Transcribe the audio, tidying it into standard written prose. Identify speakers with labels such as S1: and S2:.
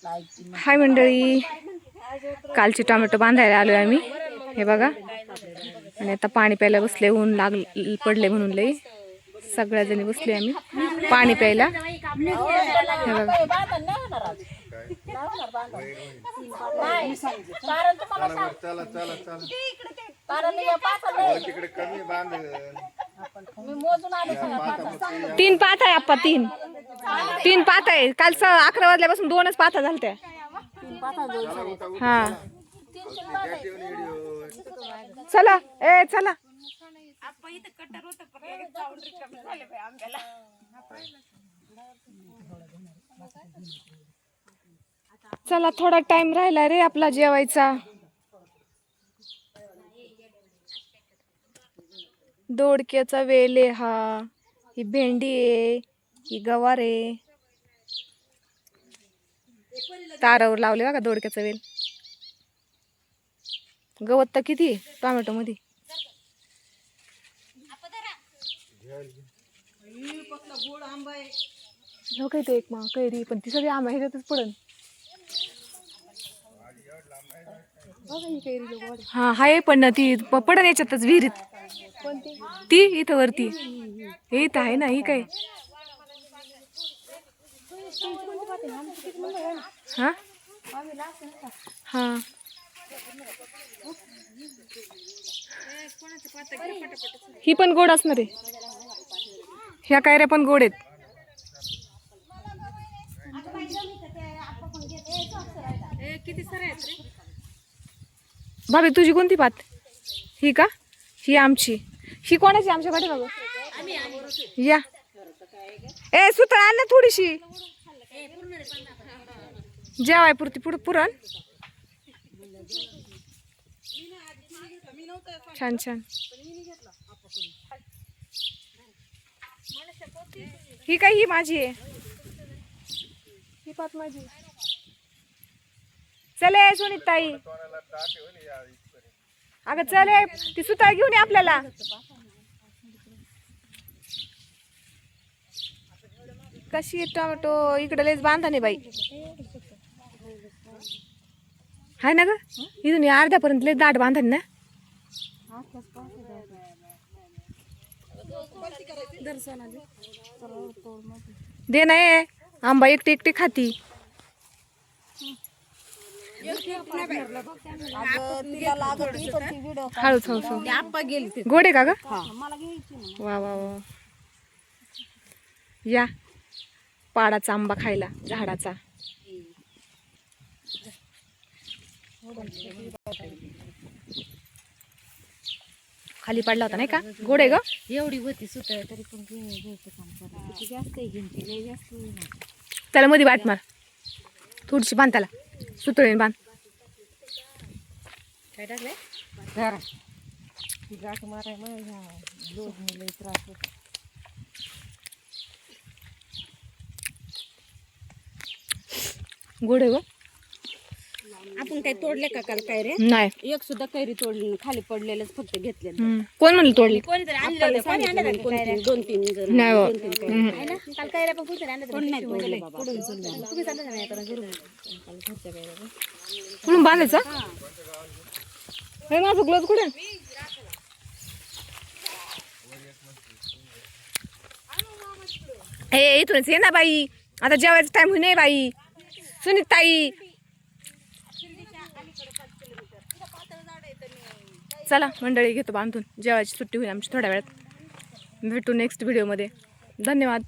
S1: हाय मंडळी, कालचे टोमॅटो बांधायला आलोय आम्ही. हे बघा, आणि आता पाणी प्यायला बसले. ऊन पडले म्हणून लई सगळ्या जणी बसले आम्ही पाणी प्यायला. हे बघा, तीन पात आहे आप्पा, तीन पात आहे. काल 11 वाजल्यापासून 2च पाता झालत्या. हा चला, ए चला. चला, थोडा टाइम राहिला रे आपला जेवायचा. दोडक्याचा वेल आहे हा, ही भेंडी आहे, ही गवार आहे. तारावर लावले बघा दोडक्याचा वेल. गवत तर किती आहे टोमॅटो मध्ये. हो काय, ते एक कैरी, पण ती सगळी आंबा ह्याच्यातच पडन. हा हाय, पण ती पडन याच्यातच विहिरीत. ती इथं वरती इथं आहे ना. ही काय, हा हा, ही पण गोड असणार आहे. ह्या कैऱ्या पण गोड आहेत. भाभी तुझी कोणती पात? ही का? ही आमची. ही कोणाची? आमच्या पाठी या. ए सुतळ आण ना थोडीशी, जेवाय पुरती पुरण. छान छान. ही काय? ही माझी आहे. ही पात माझी. चले सुनीत ताई, अगं चले, ती सुताळ घेऊन ये आपल्याला. कशी टोमॅटो इकडे लयच बांधा नाही बाई. हाय ना ग, इथून अर्ध्यापर्यंत लय दाट बांधा ना. दे ना, आंबा एकटी एकटी खाती. हळूच हळूच. गोडे का ग? वा वा वा. या पाडाचा आंबा खायला, झाडाचा. खाली पडला होता नाही का? गोड आहे ग.
S2: एवढी होती सुतळ तरी पण घ्यायचं काम करा. किती जास्त आहे घ्यायची, लय जास्त होईल.
S1: त्याला मध्ये वाट मार, थोडीशी बांध त्याला, सुतळीने बांध.
S2: काय टाकलंय? घरा ती गाठ माराय मग ह्या दोघींना लय त्रास होतो.
S1: गोड आहे ग.
S2: आपण काही तोडले का काल काय रे?
S1: नाही,
S2: एक सुद्धा कैरी तोडली, खाली पडलेलंच फक्त घेतले.
S1: कोण म्हणलं तोडली?
S2: कोणीतरी आणलेलं, दोन तीन जण.
S1: नाही हो.
S2: काल कैऱ्या पण कुठे आणल्या? कोण नाही तोडले बाबा. तुम्ही चालले नाही आता घरून.
S1: म्हणून बांधायचा. हे माझं ग्लोव्ह कुठे? ए इथूनच ये ना बाई, आता जेवायचा टाइम होई नाही बाई. सुनीत ताई, चला मंडळी, घेतो बांधून. जेवायची सुट्टी होईल आमची थोड्या वेळात. भेटू नेक्स्ट व्हिडिओमध्ये. धन्यवाद.